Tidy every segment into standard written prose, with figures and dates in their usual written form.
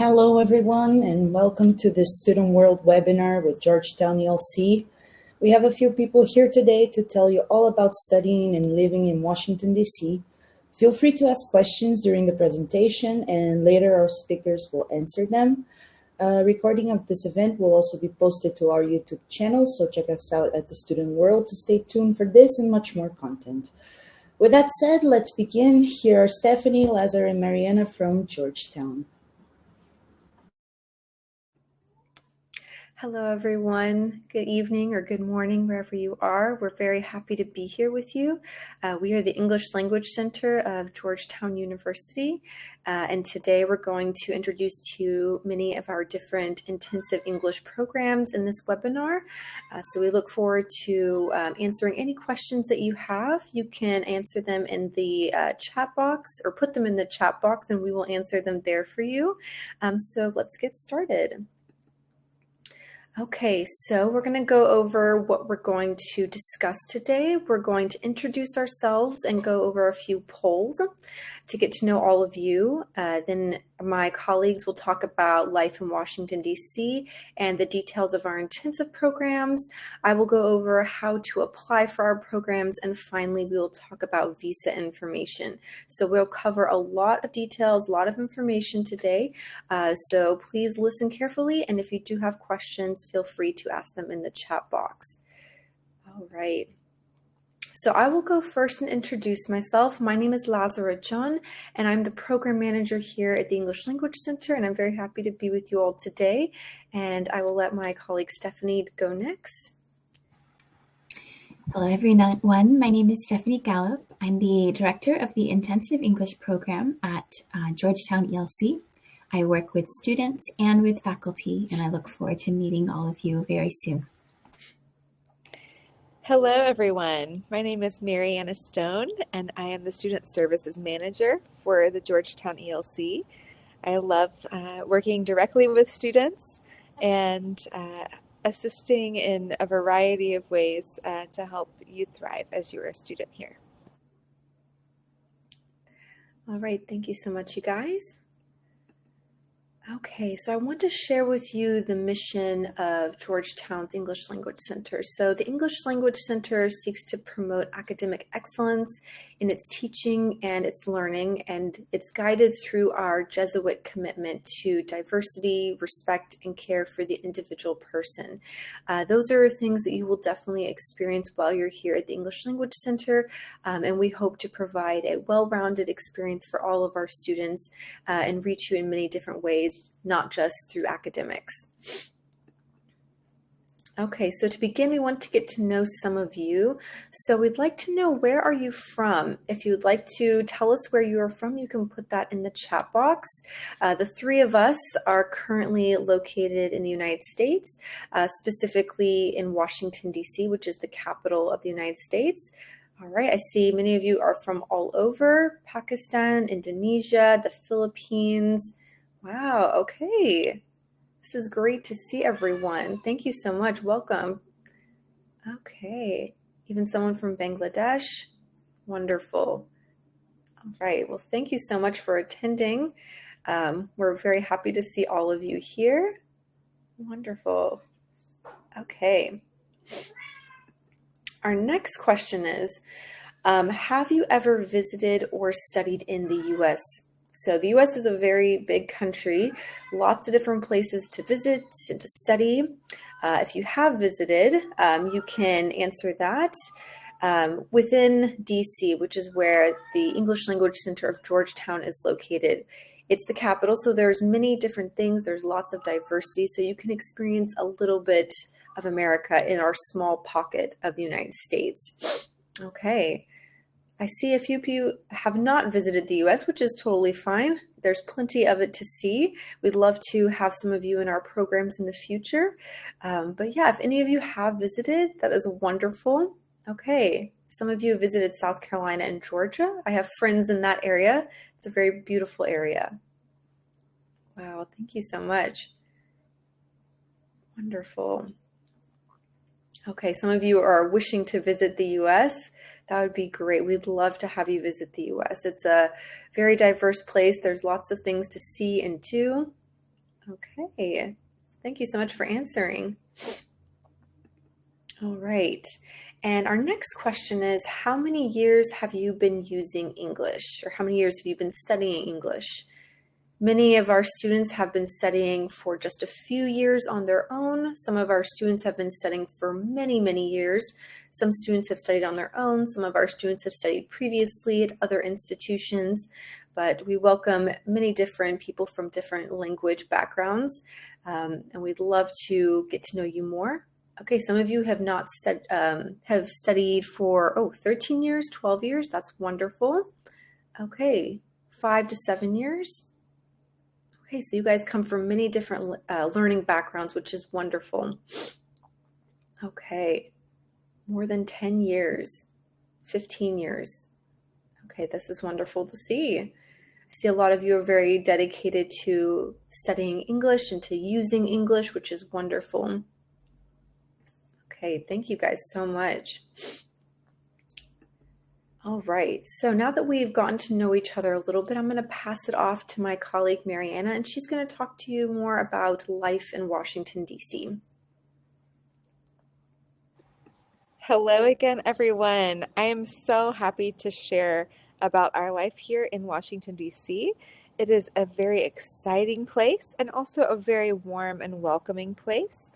Hello, everyone, and welcome to this Student World webinar with Georgetown ELC. We have a few people here today to tell you all about studying and living in Washington, D.C. Feel free to ask questions during the presentation, and later our speakers will answer them. A recording of this event will also be posted to our YouTube channel, so check us out at the Student World to stay tuned for this and much more content. With that said, let's begin. Here are Stephanie, Lazar, and Mariana from Georgetown. Hello, everyone. Good evening or good morning, wherever you are. We're very happy to be here with you. We are the English Language Center of Georgetown University, and today we're going to introduce to you many of our different intensive English programs in this webinar. So we look forward to answering any questions that you have. You can answer them in the chat box or put them in the chat box, and we will answer them there for you. So let's get started. Okay, so we're going to go over what we're going to discuss today. We're going to introduce ourselves and go over a few polls to get to know all of you. Then my colleagues will talk about life in Washington, D.C. and the details of our intensive programs. I will go over how to apply for our programs, and finally we will talk about visa information. So we'll cover a lot of details, a lot of information today. So please listen carefully, and if you do have questions, feel free to ask them in the chat box. All right. So I will go first and introduce myself. My name is Lazara John, and I'm the program manager here at the English Language Center, and I'm very happy to be with you all today. And I will let my colleague Stephanie go next. Hello, everyone. My name is Stephanie Gallup. I'm the director of the Intensive English Program at Georgetown ELC. I work with students and with faculty, and I look forward to meeting all of you very soon. Hello, everyone. My name is Mariana Stone, and I am the Student Services Manager for the Georgetown ELC. I love working directly with students and assisting in a variety of ways to help you thrive as you are a student here. All right, thank you so much, you guys. Okay, so I want to share with you the mission of Georgetown's English Language Center. So the English Language Center seeks to promote academic excellence in its teaching and its learning, and it's guided through our Jesuit commitment to diversity, respect, and care for the individual person. Those are things that you will definitely experience while you're here at the English Language Center, and we hope to provide a well-rounded experience for all of our students and reach you in many different ways, not just through academics. Okay, so to begin, we want to get to know some of you. So we'd like to know, where are you from? If you would like to tell us where you are from, you can put that in the chat box. The three of us are currently located in the United States, specifically in Washington, D.C., which is the capital of the United States. All right, I see many of you are from all over: Pakistan, Indonesia, the Philippines. Wow, okay. This is great to see everyone. Thank you so much. Welcome. Okay, even someone from Bangladesh. Wonderful. All right, well, thank you so much for attending. We're very happy to see all of you here. Wonderful. Okay. Our next question is, have you ever visited or studied in the U.S.? So the U.S. is a very big country, lots of different places to visit and to study. If you have visited, you can answer that within D.C., which is where the English Language Center of Georgetown is located. It's the capital, so there's many different things. There's lots of diversity, so you can experience a little bit of America in our small pocket of the United States. Okay. I see a few of you have not visited the U.S., which is totally fine. There's plenty of it to see. We'd love to have some of you in our programs in the future. But yeah, if any of you have visited, that is wonderful. Okay, some of you have visited South Carolina and Georgia. I have friends in that area. It's a very beautiful area. Wow, thank you so much. Wonderful. Okay, some of you are wishing to visit the U.S. That would be great. We'd love to have you visit the U.S. It's a very diverse place. There's lots of things to see and do. Okay. Thank you so much for answering. All right. And our next question is, how many years have you been using English, or how many years have you been studying English? Many of our students have been studying for just a few years on their own. Some of our students have been studying for many, many years. Some students have studied on their own. Some of our students have studied previously at other institutions, but we welcome many different people from different language backgrounds, and we'd love to get to know you more. Okay, some of you have not have studied for 13 years, 12 years. That's wonderful. Okay, 5 to 7 years. Okay, so you guys come from many different learning backgrounds, which is wonderful. Okay, more than 10 years, 15 years. Okay, this is wonderful to see. I see a lot of you are very dedicated to studying English and to using English, which is wonderful. Okay, thank you guys so much. All right, so now that we've gotten to know each other a little bit, I'm going to pass it off to my colleague, Mariana, and she's going to talk to you more about life in Washington, D.C. Hello again, everyone. I am so happy to share about our life here in Washington, D.C. It is a very exciting place and also a very warm and welcoming place.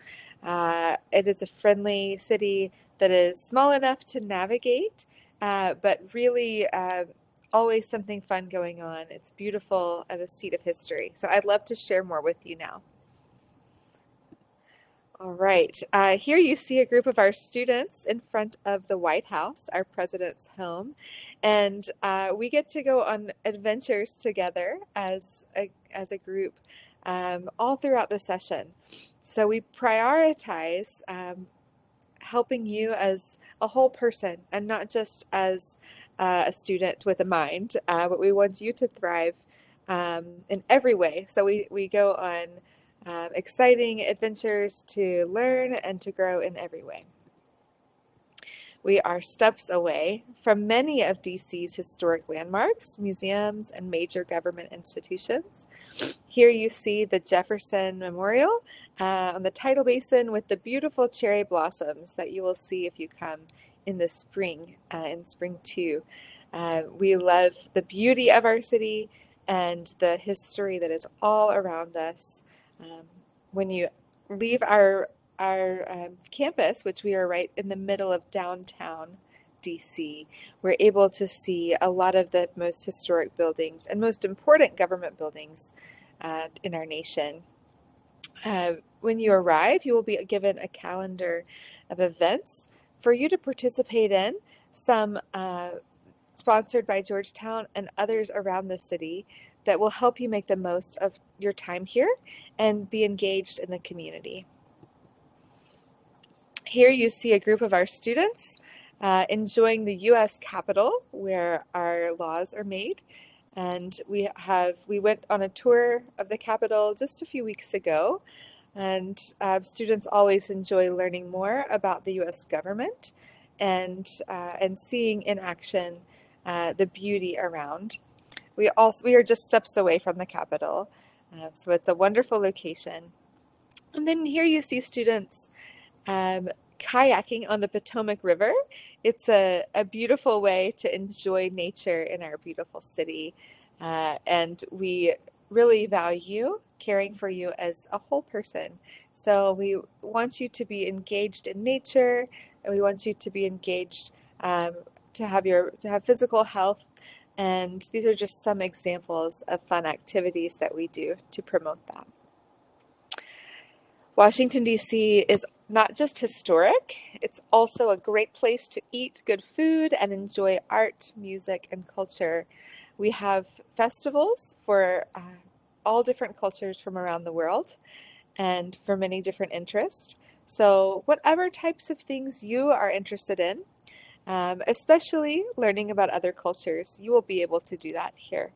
It is a friendly city that is small enough to navigate, but really always something fun going on. It's beautiful and a seat of history. So I'd love to share more with you now. All right, here you see a group of our students in front of the White House, our president's home, and we get to go on adventures together as a group all throughout the session. So we prioritize helping you as a whole person and not just as a student with a mind, but we want you to thrive in every way. So we go on exciting adventures to learn and to grow in every way. We are steps away from many of DC's historic landmarks, museums, and major government institutions. Here you see the Jefferson Memorial on the tidal basin with the beautiful cherry blossoms that you will see if you come in the spring, in spring 2. We love the beauty of our city and the history that is all around us. When you leave our campus, which we are right in the middle of downtown DC, we're able to see a lot of the most historic buildings and most important government buildings in our nation. When you arrive, you will be given a calendar of events for you to participate in, some sponsored by Georgetown and others around the city, that will help you make the most of your time here and be engaged in the community. Here you see a group of our students enjoying the U.S. Capitol, where our laws are made. And we went on a tour of the Capitol just a few weeks ago. And students always enjoy learning more about the U.S. government and seeing in action the beauty around. We are just steps away from the Capitol, so it's a wonderful location. And then here you see students kayaking on the Potomac River. It's a beautiful way to enjoy nature in our beautiful city, and we really value caring for you as a whole person. So we want you to be engaged in nature, and we want you to be engaged to have physical health. And these are just some examples of fun activities that we do to promote that. Washington, D.C. is not just historic, it's also a great place to eat good food and enjoy art, music, and culture. We have festivals for all different cultures from around the world and for many different interests. So whatever types of things you are interested in, especially learning about other cultures, you will be able to do that here.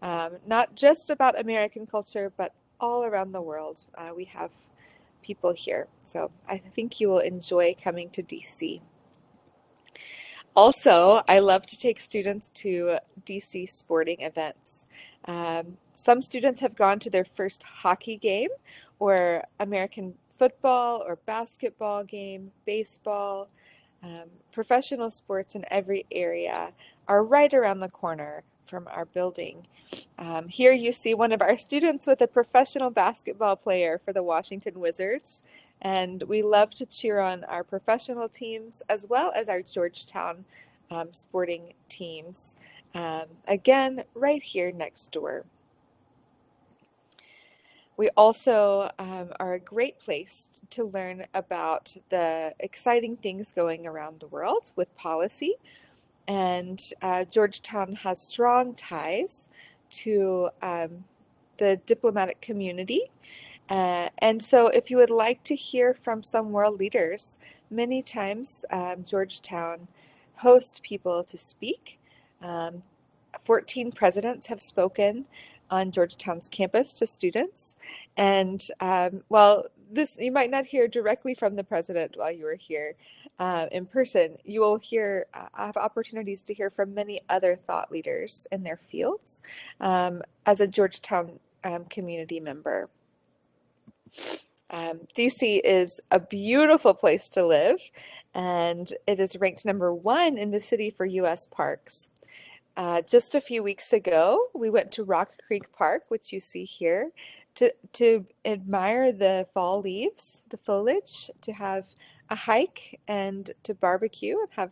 Not just about American culture, but all around the world. We have people here. So I think you will enjoy coming to DC. Also, I love to take students to DC sporting events. Some students have gone to their first hockey game or American football or basketball game, baseball, professional sports in every area are right around the corner from our building. Here you see one of our students with a professional basketball player for the Washington Wizards, and we love to cheer on our professional teams as well as our Georgetown sporting teams. Again, right here next door. We also are a great place to learn about the exciting things going around the world with policy. And Georgetown has strong ties to the diplomatic community. And so if you would like to hear from some world leaders, many times Georgetown hosts people to speak. 14 presidents have spoken on Georgetown's campus to students. And while this, you might not hear directly from the president while you are here in person, you will have opportunities to hear from many other thought leaders in their fields as a Georgetown community member. DC is a beautiful place to live, and it is ranked #1 in the city for U.S. parks. Just a few weeks ago, we went to Rock Creek Park, which you see here, to admire the fall leaves, the foliage, to have a hike and to barbecue and have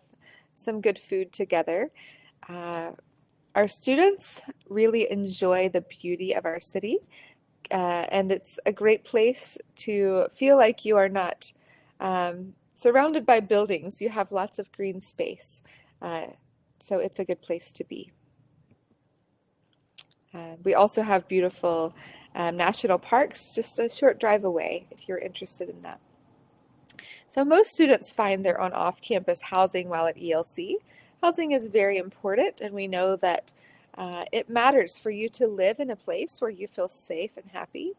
some good food together. Our students really enjoy the beauty of our city, and it's a great place to feel like you are not surrounded by buildings. You have lots of green space. So it's a good place to be. We also have beautiful national parks just a short drive away if you're interested in that. So most students find their own off-campus housing while at ELC. Housing is very important, and we know that it matters for you to live in a place where you feel safe and happy.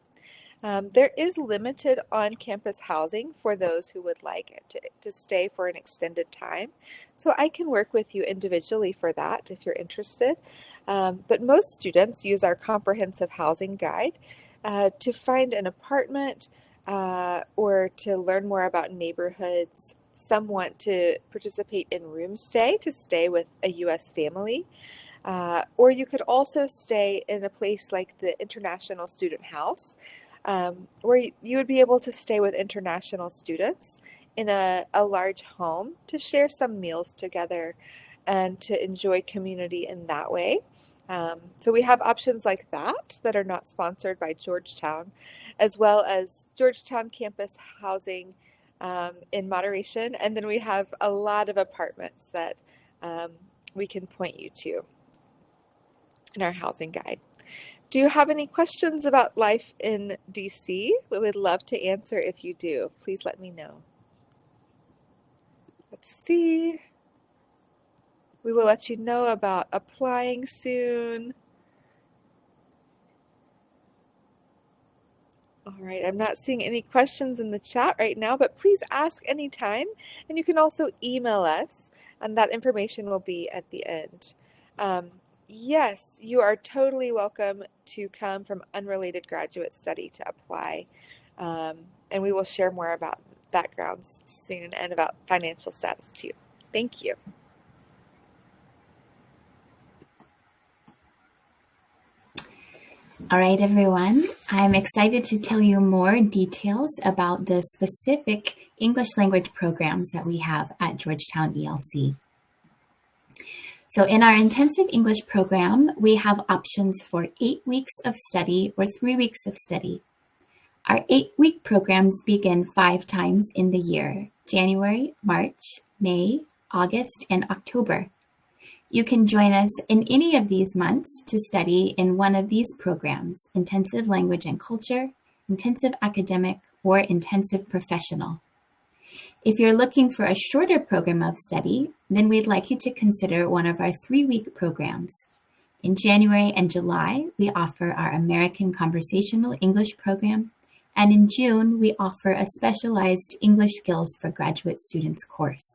There is limited on-campus housing for those who would like to stay for an extended time. So I can work with you individually for that if you're interested. But most students use our comprehensive housing guide to find an apartment or to learn more about neighborhoods. Some want to participate in room stay to stay with a U.S. family. Or you could also stay in a place like the International Student House, where you would be able to stay with international students in a large home to share some meals together and to enjoy community in that way. So we have options like that are not sponsored by Georgetown, as well as Georgetown campus housing in moderation. And then we have a lot of apartments that we can point you to in our housing guide. Do you have any questions about life in DC? We would love to answer if you do. Please let me know. Let's see. We will let you know about applying soon. All right, I'm not seeing any questions in the chat right now, but please ask anytime. And you can also email us, and that information will be at the end. Yes, you are totally welcome to come from unrelated graduate study to apply. And we will share more about backgrounds soon and about financial status too. Thank you. All right, everyone. I'm excited to tell you more details about the specific English language programs that we have at Georgetown ELC. So in our intensive English program, we have options for 8 weeks of study or 3 weeks of study. Our 8-week programs begin 5 times in the year: January, March, May, August, and October. You can join us in any of these months to study in one of these programs: Intensive Language and Culture, Intensive Academic, or Intensive Professional. If you're looking for a shorter program of study, then we'd like you to consider one of our 3-week programs. In January and July, we offer our American Conversational English program, and in June, we offer a specialized English Skills for Graduate Students course.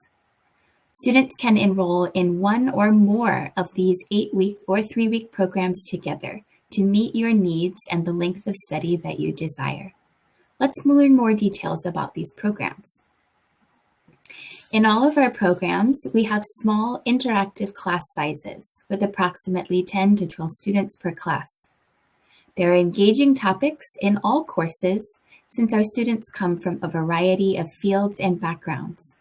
Students can enroll in one or more of these 8-week or 3-week programs together to meet your needs and the length of study that you desire. Let's learn more details about these programs. In all of our programs, we have small interactive class sizes with approximately 10 to 12 students per class. There are engaging topics in all courses since our students come from a variety of fields and backgrounds.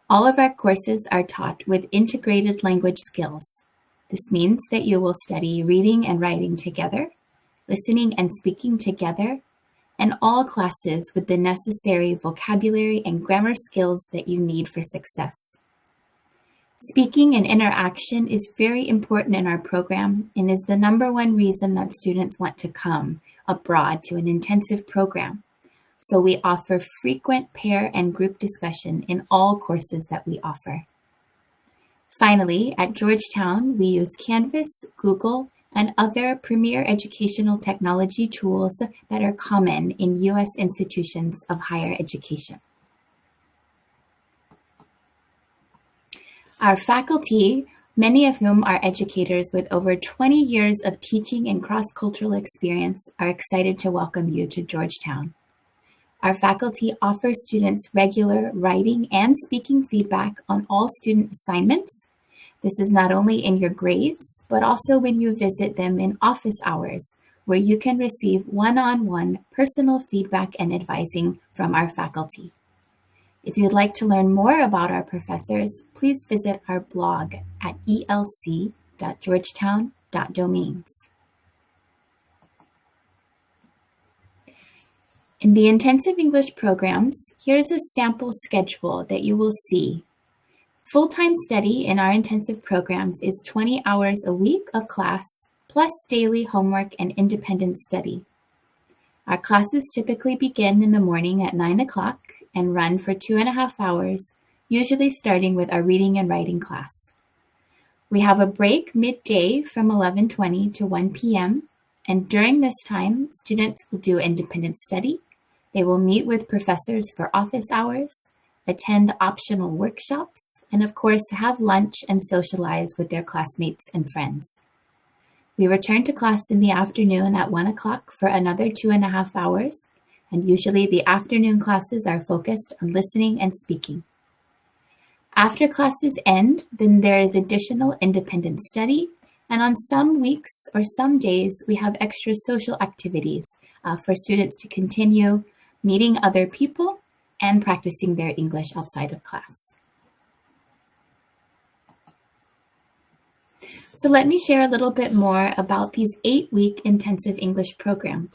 All of our courses are taught with integrated language skills. This means that you will study reading and writing together, listening and speaking together, and all classes with the necessary vocabulary and grammar skills that you need for success. Speaking and interaction is very important in our program and is the #1 reason that students want to come abroad to an intensive program. So we offer frequent pair and group discussion in all courses that we offer. Finally, at Georgetown, we use Canvas, Google, and other premier educational technology tools that are common in U.S. institutions of higher education. Our faculty, many of whom are educators with over 20 years of teaching and cross-cultural experience, are excited to welcome you to Georgetown. Our faculty offers students regular writing and speaking feedback on all student assignments. This is not only in your grades, but also when you visit them in office hours, where you can receive one-on-one personal feedback and advising from our faculty. If you'd like to learn more about our professors, please visit our blog at elc.georgetown.domains. In the intensive English programs, here's a sample schedule that you will see. Full-time study in our intensive programs is 20 hours a week of class, plus daily homework and independent study. Our classes typically begin in the morning at 9 o'clock and run for 2.5 hours, usually starting with our reading and writing class. We have a break midday from 11:20 to 1 p.m., and during this time, students will do independent study. They will meet with professors for office hours, attend optional workshops, and of course, have lunch and socialize with their classmates and friends. We return to class in the afternoon at 1 o'clock for another 2.5 hours, and usually the afternoon classes are focused on listening and speaking. After classes end, then there is additional independent study, and on some weeks or some days, we have extra social activities for students to continue meeting other people and practicing their English outside of class. So let me share a little bit more about these 8-week intensive English programs.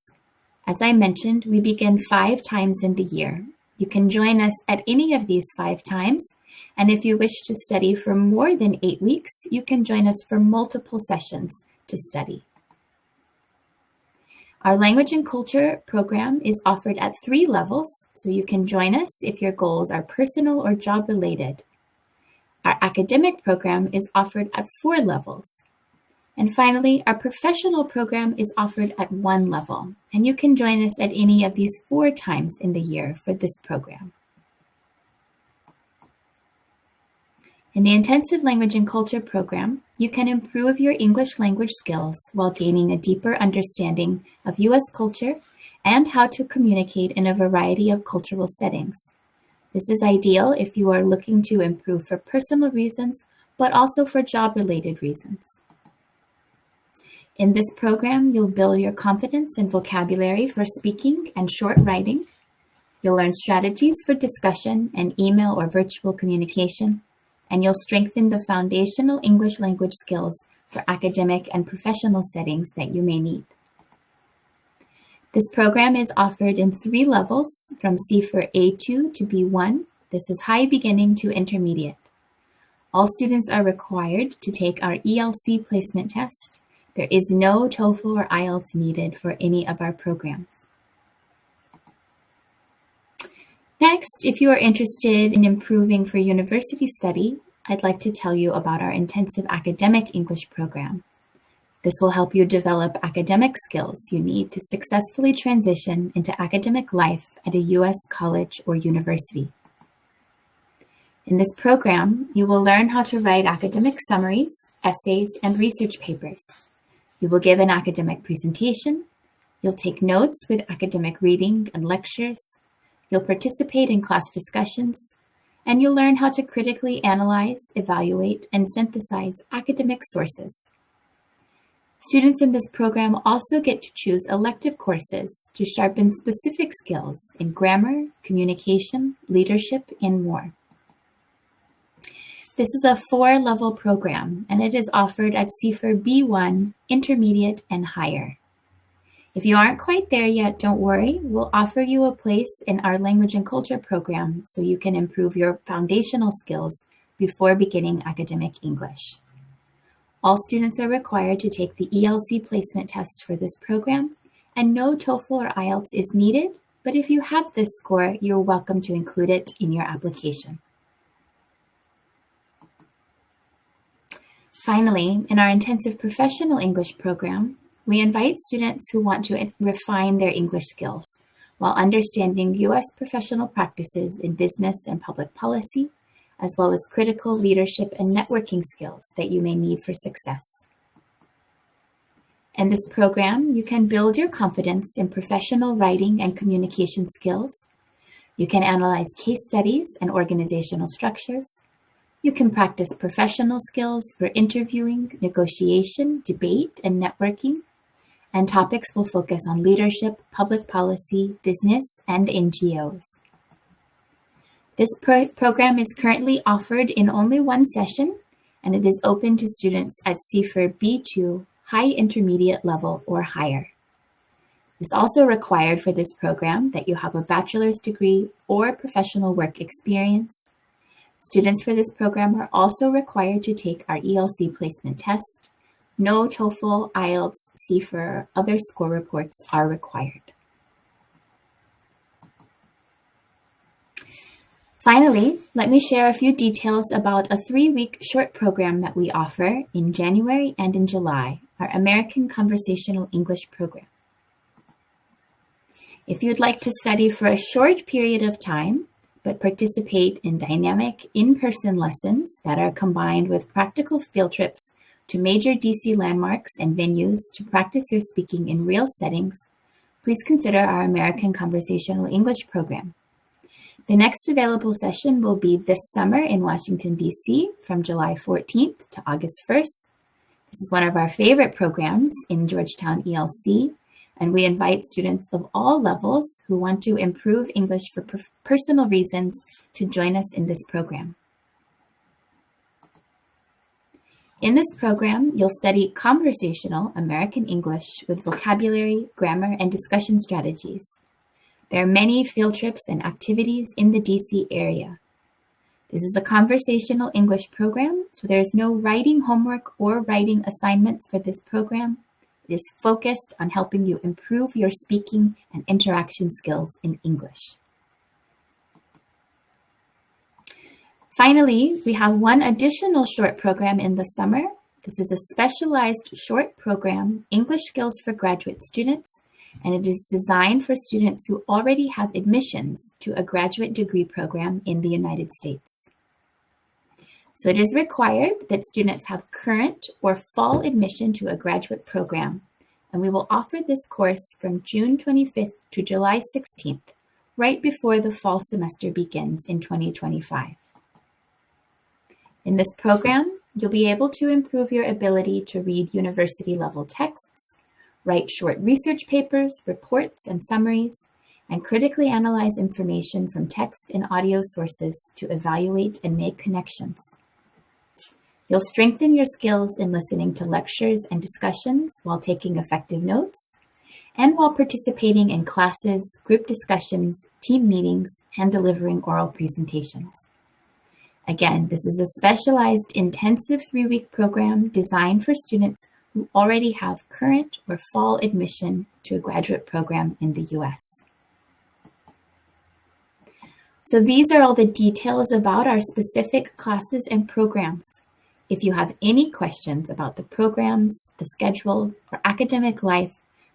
As I mentioned, we begin 5 times in the year. You can join us at any of these 5 times, and if you wish to study for more than 8 weeks, you can join us for multiple sessions to study. Our language and culture program is offered at 3 levels, so you can join us if your goals are personal or job related. Our academic program is offered at 4 levels. And finally, our professional program is offered at 1 level, and you can join us at any of these 4 times in the year for this program. In the Intensive Language and Culture program, you can improve your English language skills while gaining a deeper understanding of U.S. culture and how to communicate in a variety of cultural settings. This is ideal if you are looking to improve for personal reasons, but also for job-related reasons. In this program, you'll build your confidence and vocabulary for speaking and short writing. You'll learn strategies for discussion and email or virtual communication, and you'll strengthen the foundational English language skills for academic and professional settings that you may need. This program is offered in 3 levels, from CFER A2 to B1. This is high beginning to intermediate. All students are required to take our ELC placement test. There is no TOEFL or IELTS needed for any of our programs. Next, if you are interested in improving for university study, I'd like to tell you about our intensive academic English program. This will help you develop academic skills you need to successfully transition into academic life at a U.S. college or university. In this program, you will learn how to write academic summaries, essays, and research papers. You will give an academic presentation. You'll take notes with academic reading and lectures. You'll participate in class discussions, and you'll learn how to critically analyze, evaluate, and synthesize academic sources. Students in this program also get to choose elective courses to sharpen specific skills in grammar, communication, leadership, and more. This is a 4-level program, and it is offered at CFER B1, Intermediate, and Higher. If you aren't quite there yet, don't worry. We'll offer you a place in our Language and Culture program so you can improve your foundational skills before beginning academic English. All students are required to take the ELC placement test for this program, and no TOEFL or IELTS is needed, but if you have this score, you're welcome to include it in your application. Finally, in our intensive professional English program, we invite students who want to refine their English skills while understanding U.S. professional practices in business and public policy, as well as critical leadership and networking skills that you may need for success. In this program, you can build your confidence in professional writing and communication skills. You can analyze case studies and organizational structures. You can practice professional skills for interviewing, negotiation, debate, and networking. And topics will focus on leadership, public policy, business, and NGOs. This program is currently offered in only one session, and it is open to students at CFER B2, High Intermediate level or higher. It's also required for this program that you have a bachelor's degree or professional work experience. Students for this program are also required to take our ELC placement test. No TOEFL, IELTS, CFER, or other score reports are required. Finally, let me share a few details about a 3-week short program that we offer in January and in July, our American Conversational English program. If you'd like to study for a short period of time, but participate in dynamic in-person lessons that are combined with practical field trips to major DC landmarks and venues to practice your speaking in real settings, please consider our American Conversational English program. The next available session will be this summer in Washington, D.C. from July 14th to August 1st. This is one of our favorite programs in Georgetown ELC, and we invite students of all levels who want to improve English for personal reasons to join us in this program. In this program, you'll study conversational American English with vocabulary, grammar, and discussion strategies. There are many field trips and activities in the DC area. This is a conversational English program, so there's no writing homework or writing assignments for this program. It is focused on helping you improve your speaking and interaction skills in English. Finally, we have one additional short program in the summer. This is a specialized short program, English Skills for Graduate Students, and it is designed for students who already have admissions to a graduate degree program in the United States. So it is required that students have current or fall admission to a graduate program, and we will offer this course from June 25th to July 16th, right before the fall semester begins in 2025. In this program, you'll be able to improve your ability to read university-level texts, write short research papers, reports, and summaries, and critically analyze information from text and audio sources to evaluate and make connections. You'll strengthen your skills in listening to lectures and discussions while taking effective notes, and while participating in classes, group discussions, team meetings, and delivering oral presentations. Again, this is a specialized intensive 3-week program designed for students who already have current or fall admission to a graduate program in the US. So these are all the details about our specific classes and programs. If you have any questions about the programs, the schedule, or academic life,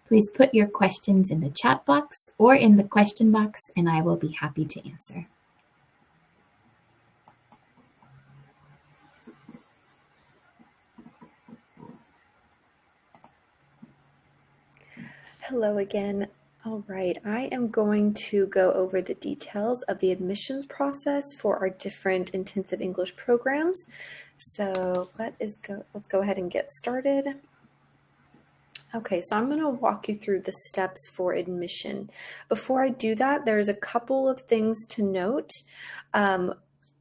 please put your questions in the chat box or in the question box, and I will be happy to answer. Hello again. All right, I am going to go over the details of the admissions process for our different intensive English programs. So let's go ahead and get started. Okay, so I'm going to walk you through the steps for admission. Before I do that, there's a couple of things to note.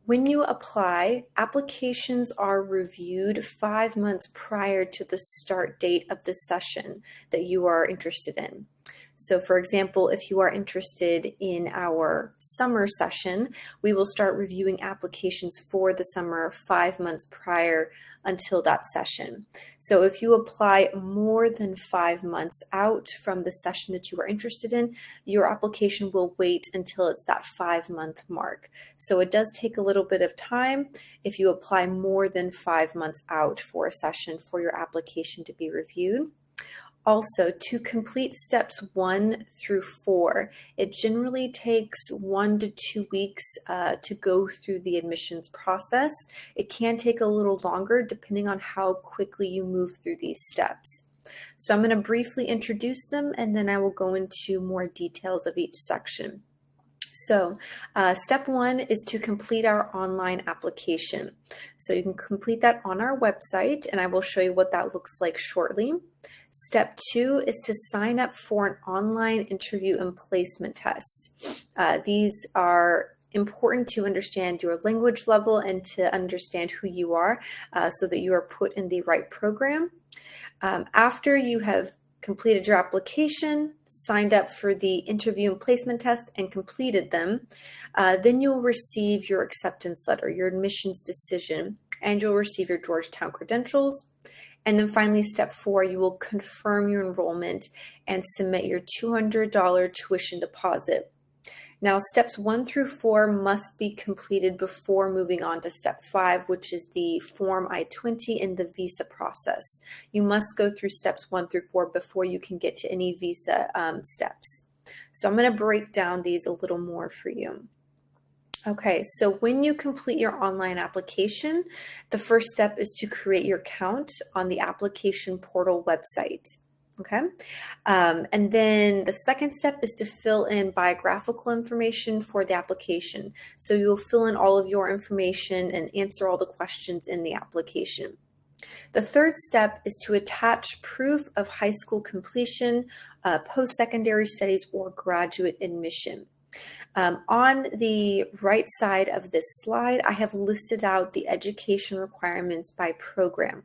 When you apply, applications are reviewed 5 months prior to the start date of the session that you are interested in. So for example, if you are interested in our summer session, we will start reviewing applications for the summer 5 months prior until that session. So if you apply more than 5 months out from the session that you are interested in, your application will wait until it's that 5-month mark. So it does take a little bit of time if you apply more than 5 months out for a session for your application to be reviewed. Also, to complete steps 1 through 4, it generally takes 1 to 2 weeks to go through the admissions process. It can take a little longer depending on how quickly you move through these steps. So I'm going to briefly introduce them and then I will go into more details of each section. So step 1 is to complete our online application. So you can complete that on our website and I will show you what that looks like shortly. Step 2 is to sign up for an online interview and placement test. These are important to understand your language level and to understand who you are so that you are put in the right program. After you have completed your application, signed up for the interview and placement test, and completed them, then you'll receive your acceptance letter, your admissions decision, and you'll receive your Georgetown credentials. And then finally, step 4, you will confirm your enrollment and submit your $200 tuition deposit. Now, steps 1 through 4 must be completed before moving on to step 5, which is the Form I-20 and the visa process. You must go through steps 1 through 4 before you can get to any visa steps. So I'm going to break down these a little more for you. Okay, so when you complete your online application, the first step is to create your account on the application portal website. Okay, and then the second step is to fill in biographical information for the application. So you'll fill in all of your information and answer all the questions in the application. The third step is to attach proof of high school completion, post-secondary studies, or graduate admission. On the right side of this slide, I have listed out the education requirements by program.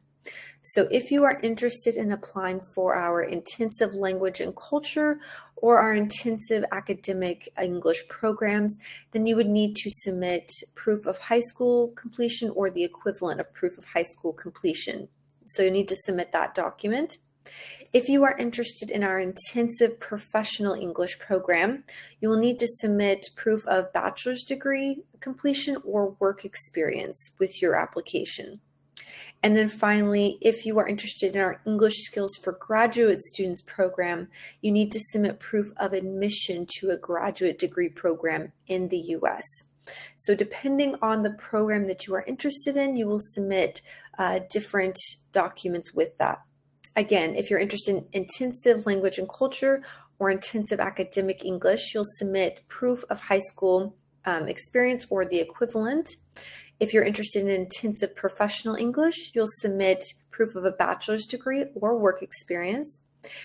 So if you are interested in applying for our intensive language and culture or our intensive academic English programs, then you would need to submit proof of high school completion or the equivalent of proof of high school completion. So you need to submit that document. If you are interested in our intensive professional English program, you will need to submit proof of bachelor's degree completion or work experience with your application. And then finally, if you are interested in our English Skills for Graduate Students program, you need to submit proof of admission to a graduate degree program in the U.S. So depending on the program that you are interested in, you will submit different documents with that. Again, if you're interested in intensive language and culture or intensive academic English, you'll submit proof of high school experience or the equivalent. If you're interested in intensive professional English, you'll submit proof of a bachelor's degree or work experience.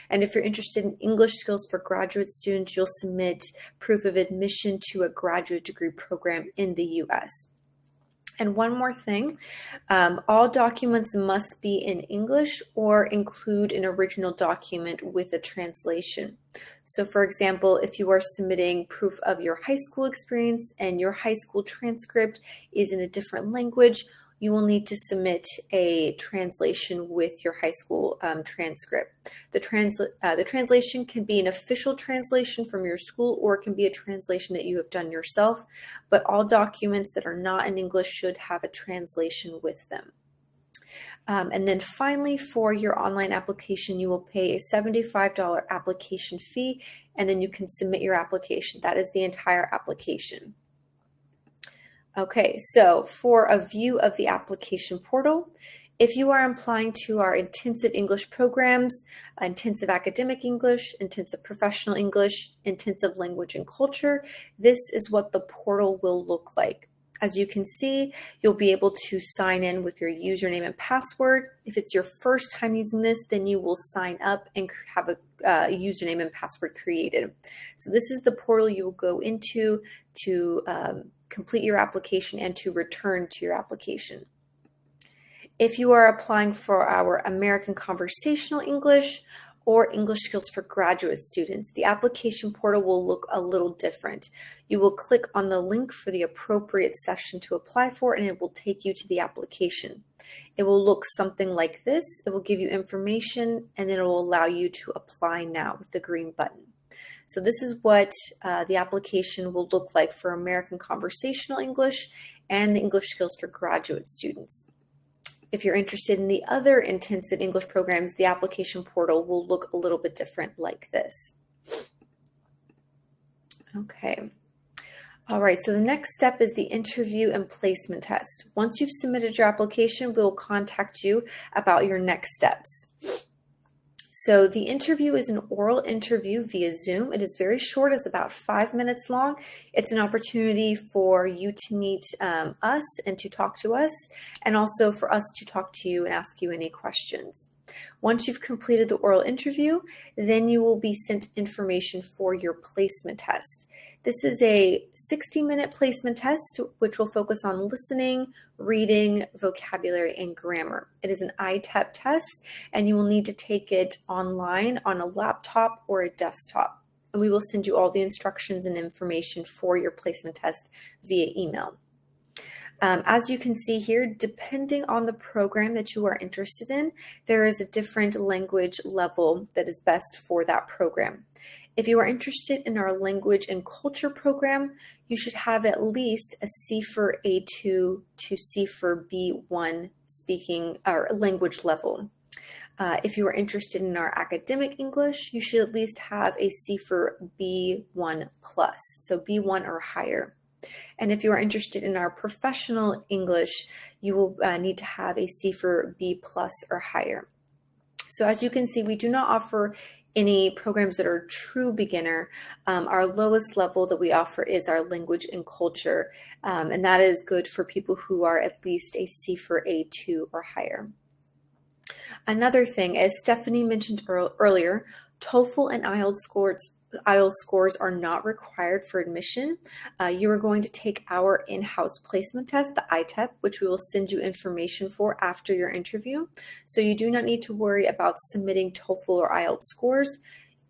And if you're interested in English Skills for Graduate Students, you'll submit proof of admission to a graduate degree program in the U.S. And one more thing, all documents must be in English or include an original document with a translation. So for example, if you are submitting proof of your high school experience and your high school transcript is in a different language, you will need to submit a translation with your high school transcript. The translation can be an official translation from your school or it can be a translation that you have done yourself, but all documents that are not in English should have a translation with them. And then finally, for your online application, you will pay a $75 application fee, and then you can submit your application. That is the entire application. Okay, so for a view of the application portal, If you are applying to our intensive English programs, intensive academic English, intensive professional English, intensive language and culture, this is what the portal will look like. As you can see, you'll be able to sign in with your username and password. If it's your first time using this, then you will sign up and have a username and password created. So this is the portal you will go into to complete your application and to return to your application. If you are applying for our American Conversational English or English Skills for Graduate Students, the application portal will look a little different. You will click on the link for the appropriate session to apply for, and it will take you to the application. It will look something like this. It will give you information, and then it will allow you to apply now with the green button. So this is what the application will look like for American Conversational English and the English Skills for Graduate Students. If you're interested in the other intensive English programs, the application portal will look a little bit different like this. Okay. All right, so the next step is the interview and placement test. Once you've submitted your application, we'll contact you about your next steps. So the interview is an oral interview via Zoom. It is very short, it's about 5 minutes long. It's an opportunity for you to meet us and to talk to us, and also for us to talk to you and ask you any questions. Once you've completed the oral interview, then you will be sent information for your placement test. This is a 60-minute placement test, which will focus on listening, reading, vocabulary, and grammar. It is an ITEP test, and you will need to take it online on a laptop or a desktop. And we will send you all the instructions and information for your placement test via email. As you can see here, depending on the program that you are interested in, there is a different language level that is best for that program. If you are interested in our language and culture program, you should have at least a CFR A2 to CFR B1 speaking or language level. If you are interested in our academic English, you should at least have a CFR B1+, so B1 or higher. And if you are interested in our professional English, you will need to have a CFR B+ or higher. So as you can see, we do not offer any programs that are true beginner. Our lowest level that we offer is our language and culture, and that is good for people who are at least a CFR A2 or higher. Another thing, as Stephanie mentioned earlier, TOEFL and IELTS scores are not required for admission. You are going to take our in-house placement test, the ITEP, which we will send you information for after your interview. So you do not need to worry about submitting TOEFL or IELTS scores.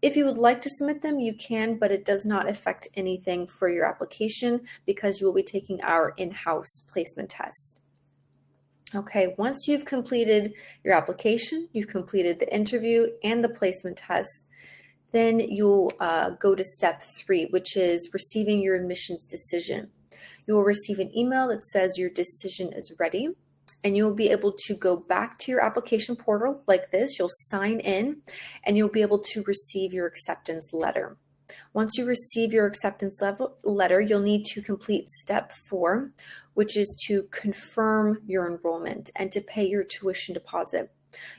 If you would like to submit them, you can, but it does not affect anything for your application because you will be taking our in-house placement test. Okay, once you've completed your application, you've completed the interview and the placement test, then you'll go to step 3, which is receiving your admissions decision. You will receive an email that says your decision is ready, and you'll be able to go back to your application portal like this. You'll sign in, and you'll be able to receive your acceptance letter. Once you receive your acceptance letter, you'll need to complete step 4, which is to confirm your enrollment and to pay your tuition deposit.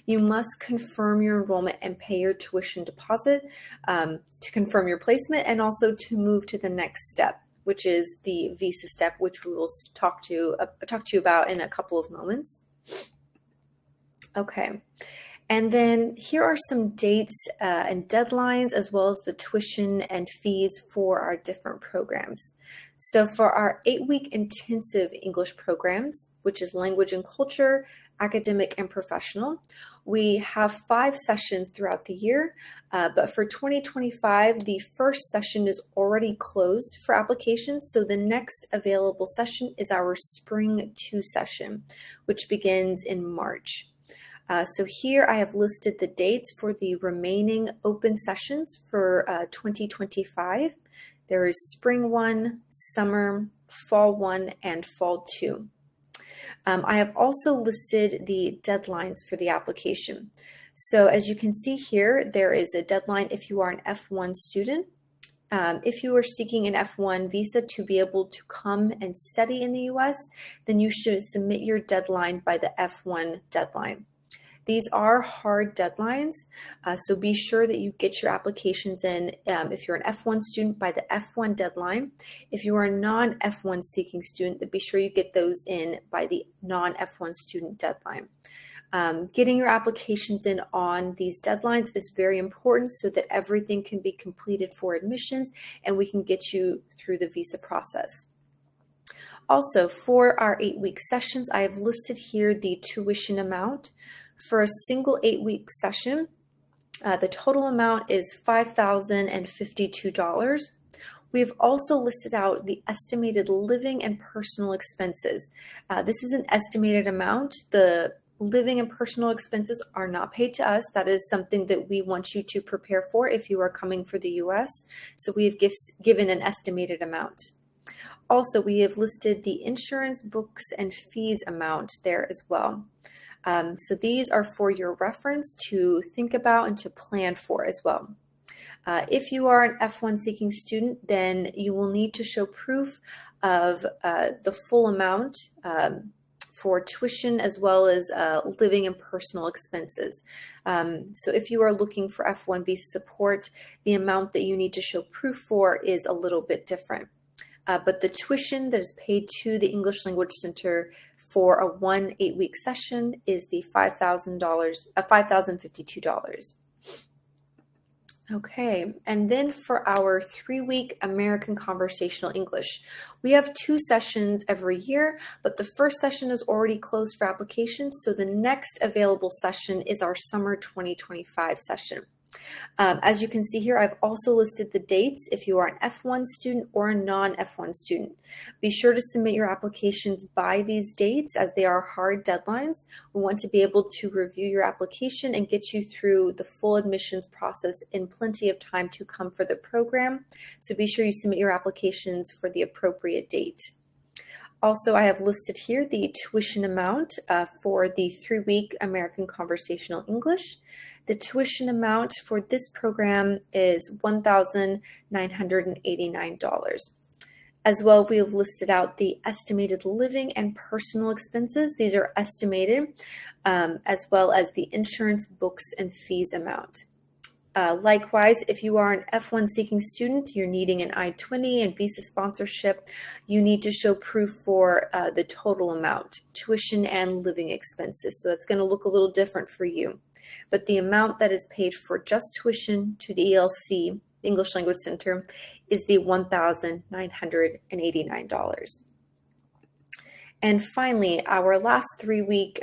You must confirm your enrollment and pay your tuition deposit to confirm your placement and also to move to the next step, which is the visa step, which we will talk to you about in a couple of moments. Okay. And then here are some dates and deadlines, as well as the tuition and fees for our different programs. So for our 8-week intensive English programs, which is language and culture, academic and professional, we have 5 sessions throughout the year. But for 2025, the first session is already closed for applications. So the next available session is our Spring 2 session, which begins in March. So here I have listed the dates for the remaining open sessions for 2025. There is Spring 1, Summer, Fall 1, and Fall 2. I have also listed the deadlines for the application. So as you can see here, there is a deadline if you are an F1 student. if you are seeking an F1 visa to be able to come and study in the US, then you should submit your deadline by the F1 deadline. These are hard deadlines, so be sure that you get your applications in if you're an F1 student by the F1 deadline. If you are a non-F1 seeking student, then be sure you get those in by the non-F1 student deadline. Getting your applications in on these deadlines is very important so that everything can be completed for admissions and we can get you through the visa process. Also, for our 8-week sessions, I have listed here the tuition amount. For a single 8-week session, the total amount is $5,052. We've also listed out the estimated living and personal expenses. This is an estimated amount. The living and personal expenses are not paid to us. That is something that we want you to prepare for if you are coming for the US. So we have given an estimated amount. Also, we have listed the insurance, books, and fees amount there as well. So these are for your reference to think about and to plan for as well. If you are an F1 seeking student, then you will need to show proof of the full amount for tuition as well as living and personal expenses. So if you are looking for F1 visa support, the amount that you need to show proof for is a little bit different. But the tuition that is paid to the English Language Center for a 8-week session is the $5,052. Okay, and then for our 3-week American Conversational English, we have 2 sessions every year, but the first session is already closed for applications, so the next available session is our summer 2025 session. As you can see here, I've also listed the dates if you are an F1 student or a non-F1 student. Be sure to submit your applications by these dates as they are hard deadlines. We want to be able to review your application and get you through the full admissions process in plenty of time to come for the program. So be sure you submit your applications for the appropriate date. Also, I have listed here the tuition amount for the 3-week American Conversational English. The tuition amount for this program is $1,989. As well, we have listed out the estimated living and personal expenses. These are estimated, as well as the insurance, books, and fees amount. Likewise, if you are an F1 seeking student, you're needing an I-20 and visa sponsorship, you need to show proof for the total amount, tuition and living expenses. So that's going to look a little different for you. But the amount that is paid for just tuition to the ELC, the English Language Center, is the $1,989. And finally, our last 3-week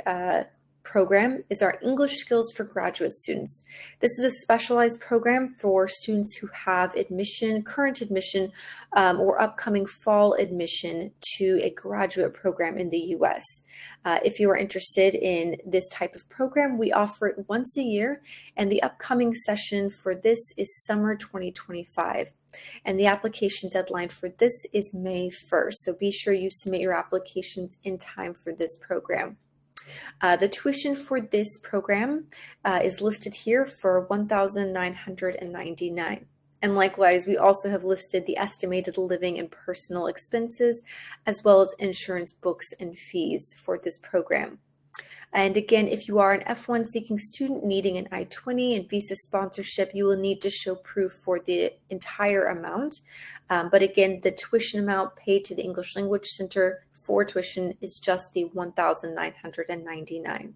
program is our English Skills for Graduate Students. This is a specialized program for students who have admission, current admission, or upcoming fall admission to a graduate program in the US. If you are interested in this type of program, we offer it once a year, and the upcoming session for this is summer 2025. And the application deadline for this is May 1st, so be sure you submit your applications in time for this program. The tuition for this program is listed here for $1,999. And likewise, we also have listed the estimated living and personal expenses, as well as insurance, books, and fees for this program. And again, if you are an F1 seeking student needing an I-20 and visa sponsorship, you will need to show proof for the entire amount. But again, the tuition amount paid to the English Language Center for tuition is just the $1,999.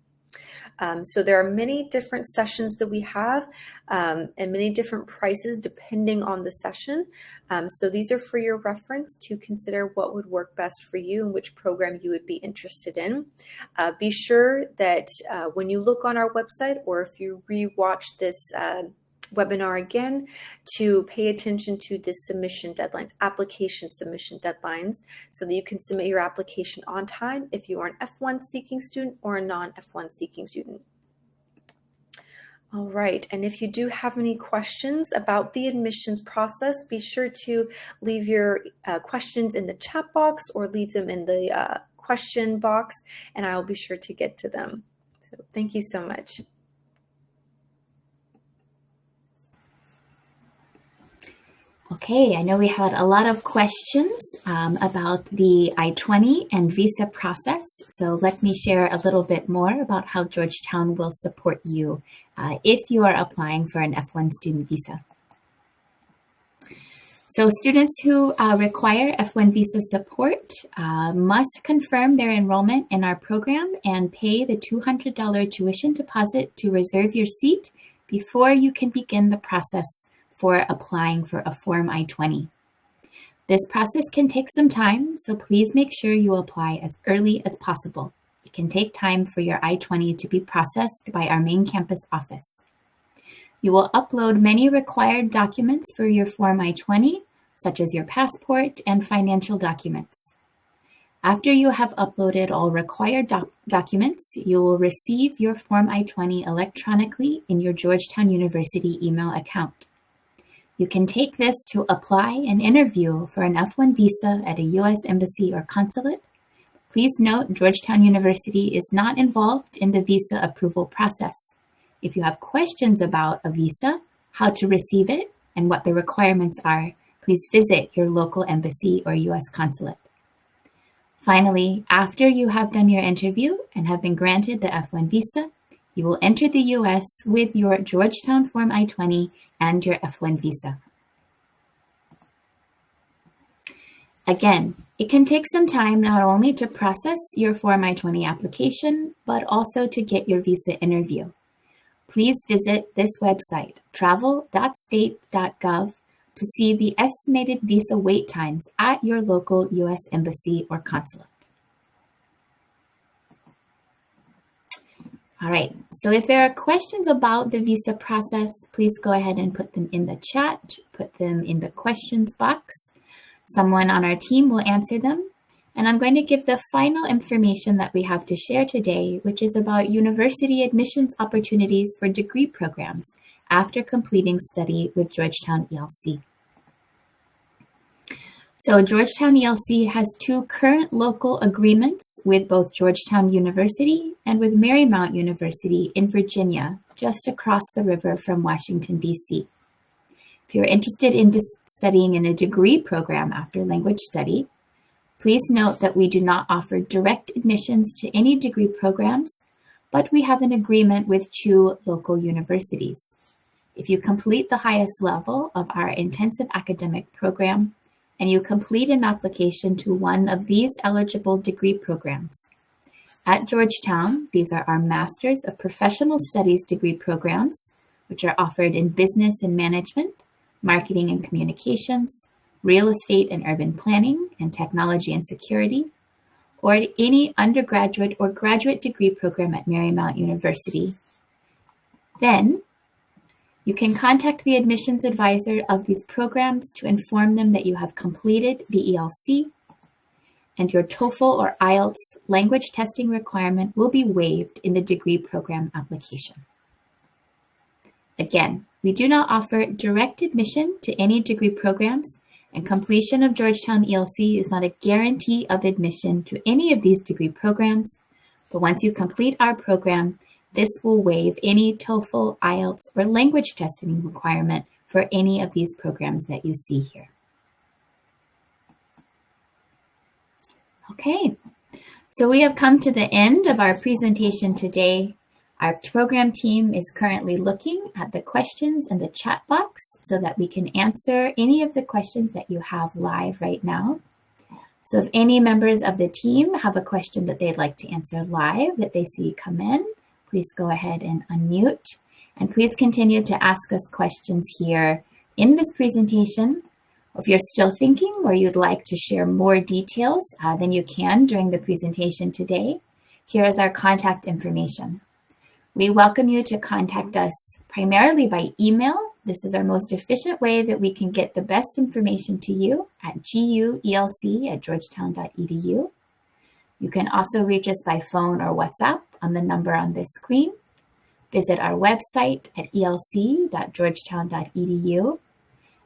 So there are many different sessions that we have and many different prices depending on the session. So these are for your reference to consider what would work best for you and which program you would be interested in. Be sure that when you look on our website or if you re-watch this webinar again, to pay attention to the submission deadlines, application submission deadlines, so that you can submit your application on time if you are an F1 seeking student or a non-F1 seeking student. All right, and if you do have any questions about the admissions process, be sure to leave your questions in the chat box or leave them in the question box, and I will be sure to get to them. So thank you so much. Okay, I know we had a lot of questions about the I-20 and visa process. So let me share a little bit more about how Georgetown will support you if you are applying for an F1 student visa. So students who require F1 visa support must confirm their enrollment in our program and pay the $200 tuition deposit to reserve your seat before you can begin the process for applying for a Form I-20. This process can take some time, so please make sure you apply as early as possible. It can take time for your I-20 to be processed by our main campus office. You will upload many required documents for your Form I-20, such as your passport and financial documents. After you have uploaded all required documents, you will receive your Form I-20 electronically in your Georgetown University email account. You can take this to apply and interview for an F1 visa at a U.S. embassy or consulate. Please note, Georgetown University is not involved in the visa approval process. If you have questions about a visa, how to receive it, and what the requirements are, please visit your local embassy or U.S. consulate. Finally, after you have done your interview and have been granted the F1 visa, you will enter the U.S. with your Georgetown Form I-20 and your F1 visa. Again, it can take some time not only to process your Form I-20 application, but also to get your visa interview. Please visit this website, travel.state.gov, to see the estimated visa wait times at your local U.S. embassy or consulate. All right, so if there are questions about the visa process, please go ahead and put them in the chat, put them in the questions box. Someone on our team will answer them. And I'm going to give the final information that we have to share today, which is about university admissions opportunities for degree programs after completing study with Georgetown ELC. So Georgetown ELC has two current local agreements with both Georgetown University and with Marymount University in Virginia, just across the river from Washington, D.C. If you're interested in studying in a degree program after language study, please note that we do not offer direct admissions to any degree programs, but we have an agreement with two local universities. If you complete the highest level of our intensive academic program, and you complete an application to one of these eligible degree programs. At Georgetown, these are our Masters of Professional Studies degree programs, which are offered in Business and Management, Marketing and Communications, Real Estate and Urban Planning, and Technology and Security, or any undergraduate or graduate degree program at Marymount University. Then, you can contact the admissions advisor of these programs to inform them that you have completed the ELC and your TOEFL or IELTS language testing requirement will be waived in the degree program application. Again, we do not offer direct admission to any degree programs, and completion of Georgetown ELC is not a guarantee of admission to any of these degree programs, but once you complete our program, this will waive any TOEFL, IELTS, or language testing requirement for any of these programs that you see here. Okay, so we have come to the end of our presentation today. Our program team is currently looking at the questions in the chat box so that we can answer any of the questions that you have live right now. So if any members of the team have a question that they'd like to answer live that they see come in, please go ahead and unmute, and please continue to ask us questions here in this presentation. If you're still thinking or you'd like to share more details, then you can during the presentation today. Here is our contact information. We welcome you to contact us primarily by email. This is our most efficient way that we can get the best information to you at guelc@georgetown.edu. You can also reach us by phone or WhatsApp on the number on this screen. Visit our website at elc.georgetown.edu,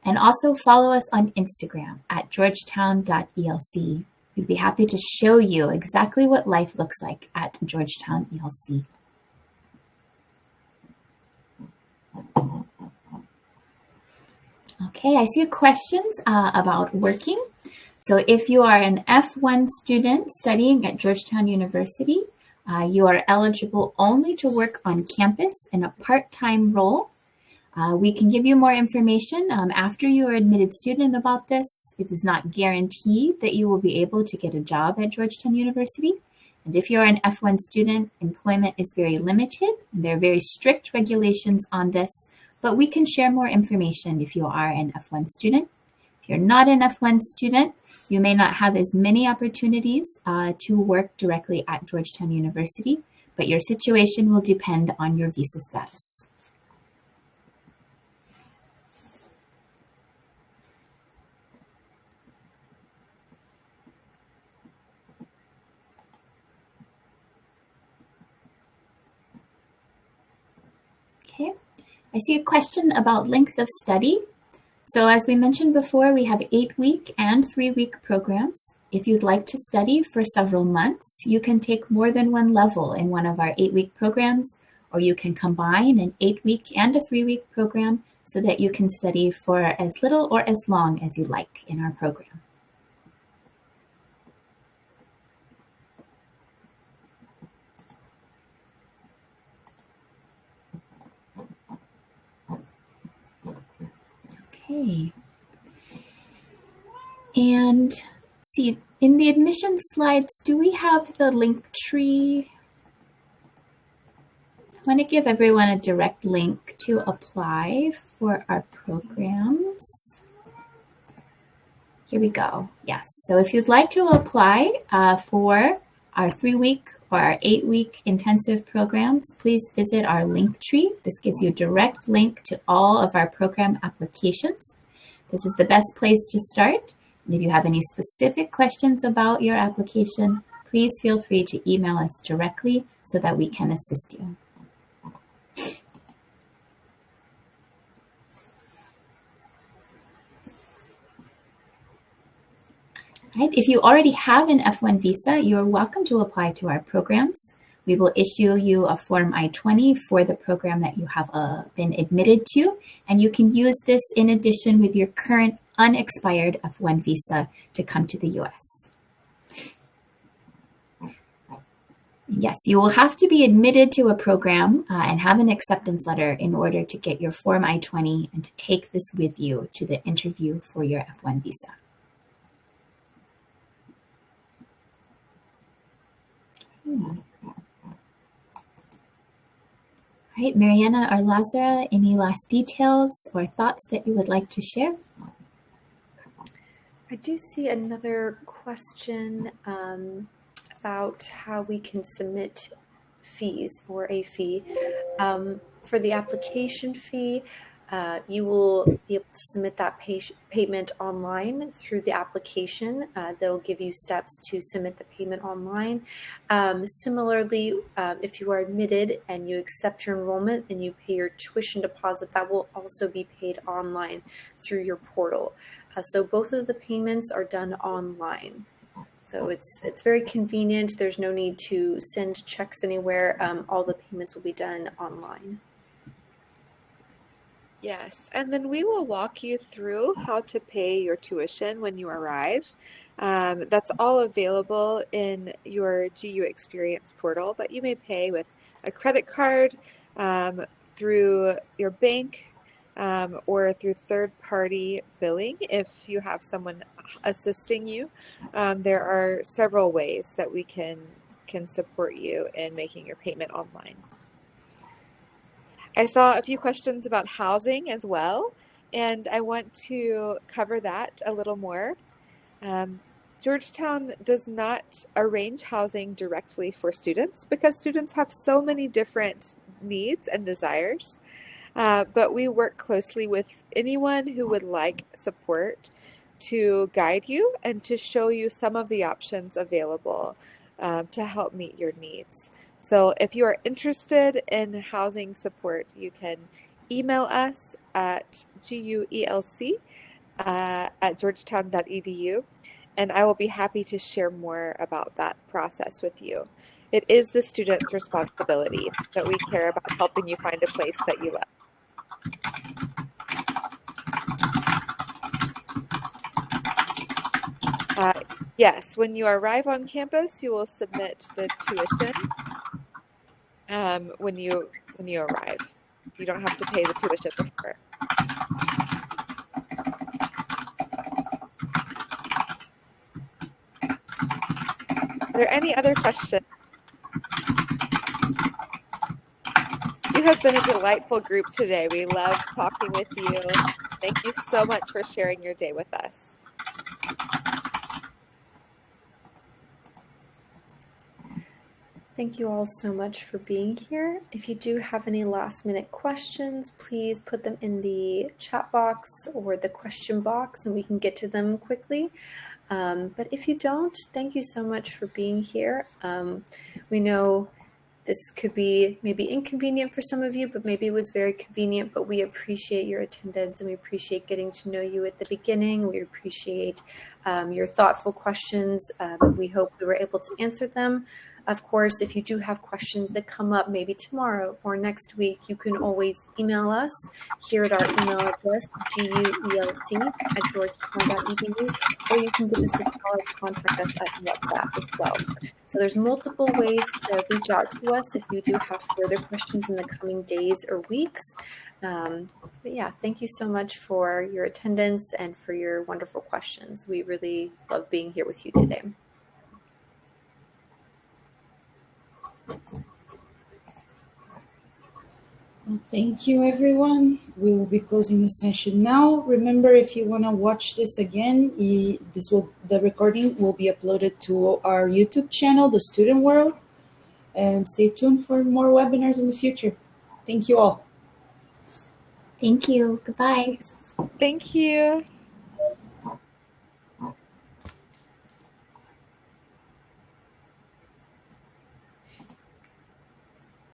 and also follow us on Instagram at georgetown.elc. We'd be happy to show you exactly what life looks like at Georgetown ELC. Okay, I see questions about working. So if you are an F1 student studying at Georgetown University, you are eligible only to work on campus in a part-time role. We can give you more information after you are admitted student about this. It is not guaranteed that you will be able to get a job at Georgetown University. And if you're an F1 student, employment is very limited. And there are very strict regulations on this, but we can share more information if you are an F1 student. If you're not an F1 student, you may not have as many opportunities to work directly at Georgetown University, but your situation will depend on your visa status. Okay, I see a question about length of study. So as we mentioned before, we have 8-week and 3-week programs. If you'd like to study for several months, you can take more than one level in one of our 8-week programs, or you can combine an 8-week and a 3-week program so that you can study for as little or as long as you like in our program. Okay. And let's see, in the admission slides, do we have the link tree? I want to give everyone a direct link to apply for our programs. Here we go. Yes. So if you'd like to apply for our 3-week or our 8-week intensive programs, please visit our link tree. This gives you a direct link to all of our program applications. This is the best place to start. And if you have any specific questions about your application, please feel free to email us directly so that we can assist you. Right. If you already have an F1 visa, you're welcome to apply to our programs. We will issue you a Form I-20 for the program that you have been admitted to, and you can use this in addition with your current unexpired F1 visa to come to the US. Yes, you will have to be admitted to a program and have an acceptance letter in order to get your Form I-20 and to take this with you to the interview for your F1 visa. All right, Mariana or Lazara, any last details or thoughts that you would like to share? I do see another question about how we can submit fees or a fee. For the application fee, you will be able to submit that payment online through the application. They'll give you steps to submit the payment online. Similarly, if you are admitted and you accept your enrollment and you pay your tuition deposit, that will also be paid online through your portal. So both of the payments are done online. So it's very convenient. There's no need to send checks anywhere. All the payments will be done online. Yes, and then we will walk you through how to pay your tuition when you arrive. That's all available in your GU Experience portal, but you may pay with a credit card, through your bank, or through third-party billing if you have someone assisting you. There are several ways that we can support you in making your payment online. I saw a few questions about housing as well, and I want to cover that a little more. Georgetown does not arrange housing directly for students because students have so many different needs and desires, but we work closely with anyone who would like support to guide you and to show you some of the options available to help meet your needs. So if you are interested in housing support, you can email us at guelc at georgetown.edu, and I will be happy to share more about that process with you. It is the student's responsibility, but we care about helping you find a place that you love. Yes, when you arrive on campus, you will submit the tuition when you arrive. You don't have to pay the tuition before. Are there any other questions? You have been a delightful group today. We loved talking with you. Thank you so much for sharing your day with us. Thank you all so much for being here. If you do have any last minute questions, please put them in the chat box or the question box and we can get to them quickly. But if you don't, thank you so much for being here. We know this could be maybe inconvenient for some of you, but maybe it was very convenient, but we appreciate your attendance and we appreciate getting to know you at the beginning. We appreciate your thoughtful questions. We hope we were able to answer them. Of course, if you do have questions that come up maybe tomorrow or next week, you can always email us here at our email address, guelc@georgetown.edu, or you can give us a call or contact us at WhatsApp as well. So there's multiple ways to reach out to us if you do have further questions in the coming days or weeks. But yeah, thank you so much for your attendance and for your wonderful questions. We really love being here with you today. Well, thank you, everyone. We will be closing the session now. Remember, if you want to watch this again, the recording will be uploaded to our YouTube channel, The Student World, and stay tuned for more webinars in the future. Thank you all. Thank you. Goodbye. Thank you.